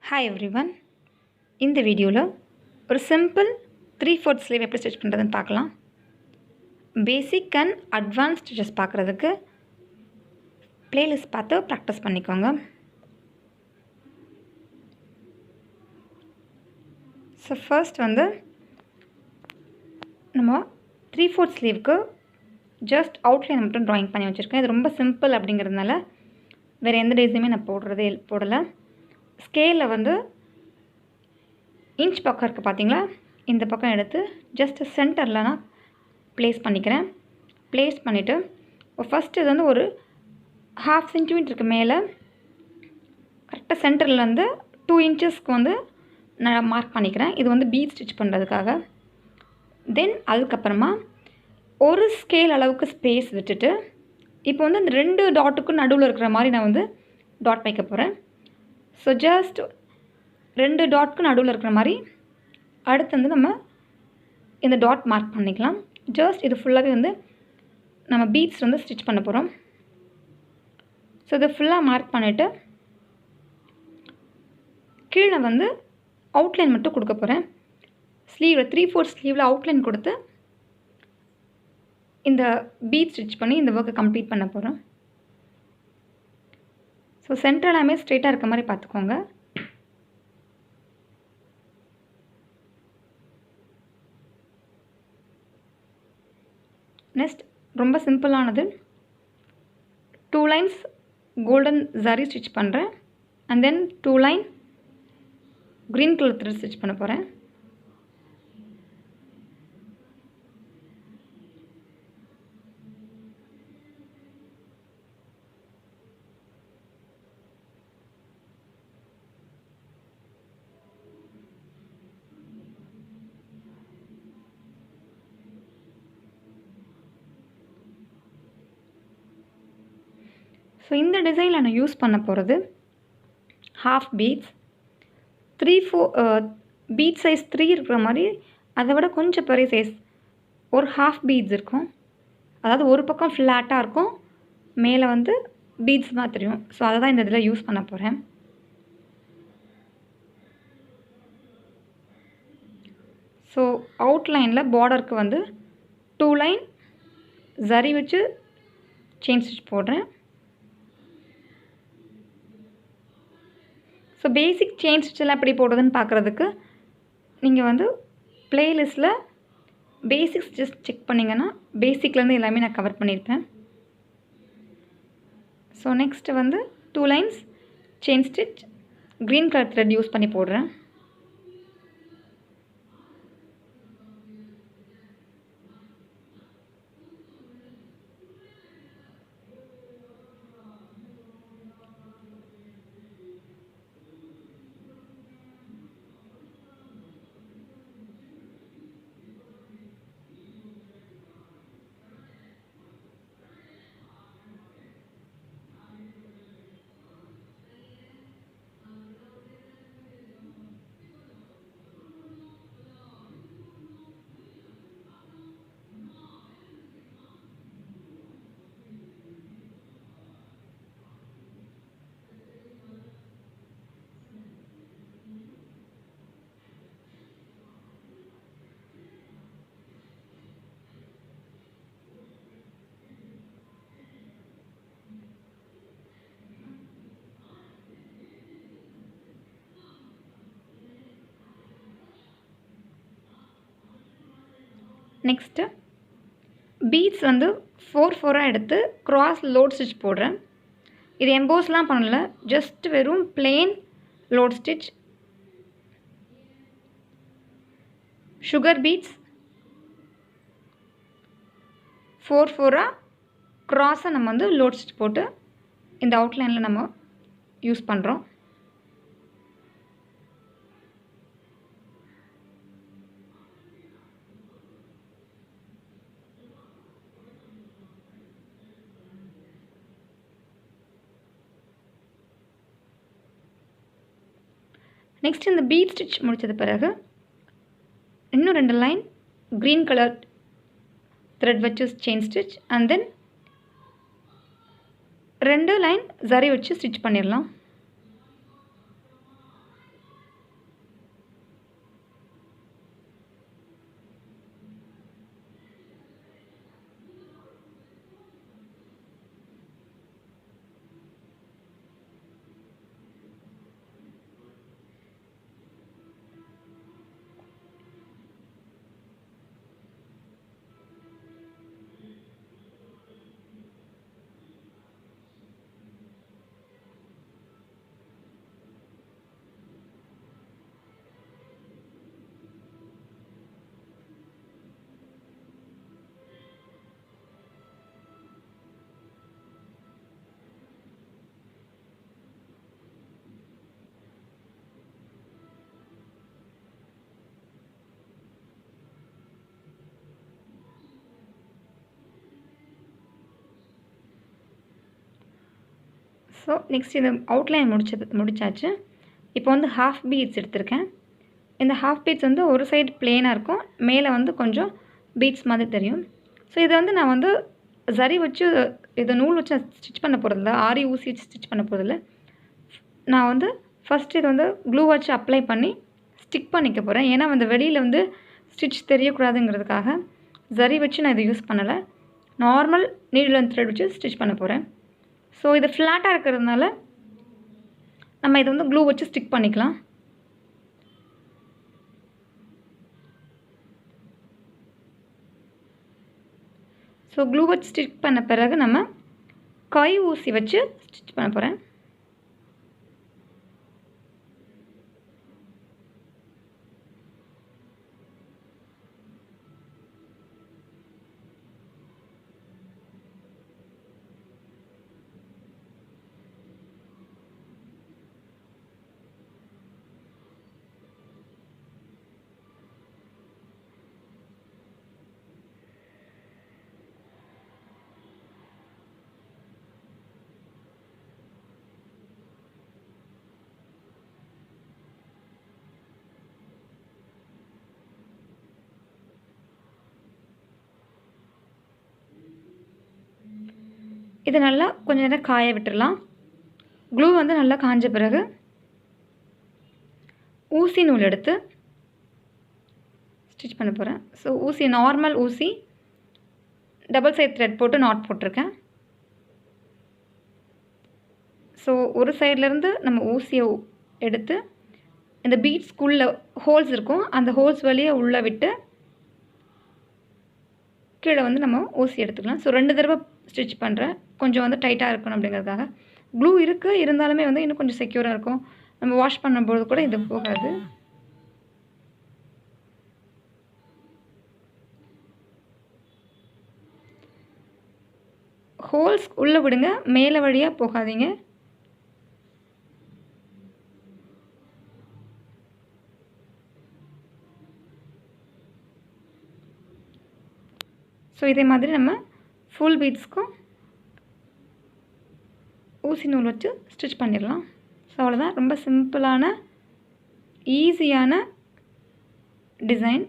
Hi everyone. இந்த வீடியோவில் ஒரு சிம்பிள் 3/4 ஸ்லீவ் எப்படி ஸ்டிச் பண்ணுறதுன்னு பார்க்கலாம். பேசிக் அண்ட் அட்வான்ஸ் ஸ்டிச்சஸ் பார்க்குறதுக்கு பிளேலிஸ்ட் பார்த்து ப்ராக்டிஸ் பண்ணிக்கோங்க. ஸோ ஃபர்ஸ்ட் நம்ம 3/4 ஸ்லீவுக்கு ஜஸ்ட் அவுட்லைன் மட்டும் ட்ராயிங் பண்ணி வச்சுருக்கேன். இது ரொம்ப சிம்பிள் அப்படிங்கிறதுனால வேறு எந்த டிசைனுமே நான் போடலை. ஸ்கேலில் இன்ச் பக்கம் இருக்குது பார்த்தீங்களா, இந்த பக்கம் எடுத்து ஜஸ்ட் சென்டரில் நான் ப்ளேஸ் பண்ணிக்கிறேன். ப்ளேஸ் பண்ணிவிட்டு ஃபஸ்ட்டு இது ஒரு 1/2 சென்டிமீட்டருக்கு மேலே கரெக்டாக சென்டர்லேருந்து 2 இன்ச்சஸ்க்கு நான் மார்க் பண்ணிக்கிறேன். இது பீட் ஸ்டிச் பண்ணுறதுக்காக. தென் அதுக்கப்புறமா ஒரு ஸ்கேல் அளவுக்கு ஸ்பேஸ் விட்டுட்டு இப்போ இந்த 2 டாட்டுக்கும் நடுவில் இருக்கிற மாதிரி நான் டாட் வைக்க போகிறேன். ஸோ ஜஸ்ட் 2 டாட்க்கு நடுவில் இருக்கிற மாதிரி அடுத்து நம்ம இந்த டாட் மார்க் பண்ணிக்கலாம். ஜஸ்ட் இது ஃபுல்லாகவே நம்ம பீட்ஸ் ஸ்டிச் பண்ண போகிறோம். ஸோ இதை ஃபுல்லாக மார்க் பண்ணிவிட்டு கீழே அவுட்லைன் மட்டும் கொடுக்க போகிறேன். ஸ்லீவில் 3/4 ஸ்லீவில் அவுட்லைன் கொடுத்து இந்த பீட் ஸ்டிச் பண்ணி இந்த ஒர்க்கை கம்ப்ளீட் பண்ண போகிறோம். ஸோ சென்டர் எல்லாமே ஸ்ட்ரெயிட்டாக இருக்க மாதிரி பார்த்துக்கோங்க. நெக்ஸ்ட் ரொம்ப சிம்பிளானது 2 லைன்ஸ் கோல்டன் ஜரி ஸ்டிச் பண்ணுறேன். And then 2 line green colour thread stitch பண்ண போகிறேன். ஸோ இந்த டிசைனில் நான் யூஸ் பண்ண போகிறது ஹாஃப் பீட்ஸ் 3/4 பீட் சைஸ் 3 இருக்கிற மாதிரி அதை விட கொஞ்சம் பெரிய சைஸ் ஒரு ஹாஃப் பீட்ஸ் இருக்கும். அதாவது ஒரு பக்கம் ஃப்ளாட்டாக இருக்கும், மேலே பீட்ஸ் தான் தெரியும். ஸோ அதை தான் இந்த இதில் யூஸ் பண்ண போகிறேன். ஸோ அவுட்லைனில் பார்டருக்கு 2 லைன் ஜரி வச்சு செயின் ஸ்டிச் போடுறேன். ஸோ பேசிக் செயின் ஸ்டிச்செல்லாம் எப்படி போடுறதுன்னு பார்க்குறதுக்கு நீங்கள் ப்ளேலிஸ்ட்டில் பேசிக்ஸ் ஜஸ்ட் செக் பண்ணிங்கன்னா பேசிக்லேருந்து எல்லாமே நான் கவர் பண்ணியிருப்பேன். So next 2 lines chain stitch green colour thread use பண்ணி போடுறேன். நெக்ஸ்ட்டு பீட்ஸ் 4/4 எடுத்து க்ராஸ் லோட் ஸ்டிச் போடுறேன். இது எம்போஸ்லாம் பண்ணல, ஜஸ்ட் வெறும் plain load stitch. Sugar beads 4/4 க்ராஸை நம்ம லோட் ஸ்டிச் போட்டு இந்த அவுட்லைனில் நம்ம யூஸ் பண்ணுறோம். நெக்ஸ்ட் இந்த பீட் ஸ்டிச் முடித்தது பிறகு இன்னும் 2 லைன் க்ரீன் கலர் த்ரெட் வச்சு chain stitch and then 2 line zari வச்சு ஸ்டிச் பண்ணிடலாம். ஸோ நெக்ஸ்ட் இது அவுட்லைன் முடிச்சாச்சு. இப்போ வந்து ஹாஃப் பீட்ஸ் எடுத்திருக்கேன். இந்த ஹாஃப் பீட்ஸ் வந்து ஒரு சைடு பிளெயினாக இருக்கும், மேலே வந்து கொஞ்சம் பீட்ஸ் மாதிரி தெரியும். ஸோ இதை வந்து நான் வந்து சரி வச்சு இதை நூல் வச்சு ஸ்டிச் பண்ண போகிறதில்ல, ஆரி ஊசி வச்சு ஸ்டிச் பண்ண போகிறதில்ல. நான் வந்து ஃபஸ்ட்டு இதை வந்து க்ளூ வச்சு அப்ளை பண்ணி ஸ்டிக் பண்ணிக்க போகிறேன். ஏன்னா வந்து வெளியில் வந்து ஸ்டிச் தெரியக்கூடாதுங்கிறதுக்காக சரி வச்சு நான் இதை யூஸ் பண்ணலை. நார்மல் நீடில் அண்ட் த்ரெட் வச்சு ஸ்டிச் பண்ண போகிறேன். ஸோ இது ஃப்ளாட்டாக இருக்கிறதுனால நம்ம இதை வந்து க்ளூ வச்சு ஸ்டிக் பண்ணிக்கலாம். ஸோ க்ளூ வச்சு ஸ்டிச் பண்ண பிறகு நம்ம கை ஊசி வச்சு ஸ்டிச் பண்ண போகிறேன். இதை நல்லா கொஞ்ச நேரம் காய விட்டுடலாம். க்ளூ வந்து நல்லா காஞ்ச பிறகு ஊசி நூல் எடுத்து ஸ்டிச் பண்ண போகிறேன். ஸோ ஊசி நார்மல் ஊசி டபுள் சைட் த்ரெட் போட்டு நாட் போட்டிருக்கேன். ஸோ ஒரு சைட்லேருந்து நம்ம ஊசியை எடுத்து இந்த பீட்ஸ்குள்ளே ஹோல்ஸ் இருக்கும், அந்த ஹோல்ஸ் வழியே உள்ளே விட்டு கீழே வந்து நம்ம ஊசி எடுத்துக்கலாம். ஸோ 2 தடவை ஸ்டிச் பண்ணுறேன், கொஞ்சம் வந்து டைட்டாக இருக்கணும் அப்படிங்கிறதுக்காக. க்ளூ இருக்குது, இருந்தாலுமே வந்து இன்னும் கொஞ்சம் செக்யூராக இருக்கும். நம்ம வாஷ் பண்ணும்போது கூட இது போகாது. ஹோல்ஸ் உள்ளே விடுங்க, மேலே வழியாக போகாதீங்க. ஸோ இதே மாதிரி நம்ம ஃபுல் பீட்ஸ்க்கும் ஊசி நூல் வச்சு ஸ்டிச் பண்ணிடலாம். ஸோ அவ்வளோதான், ரொம்ப சிம்பிளான ஈஸியான டிசைன்.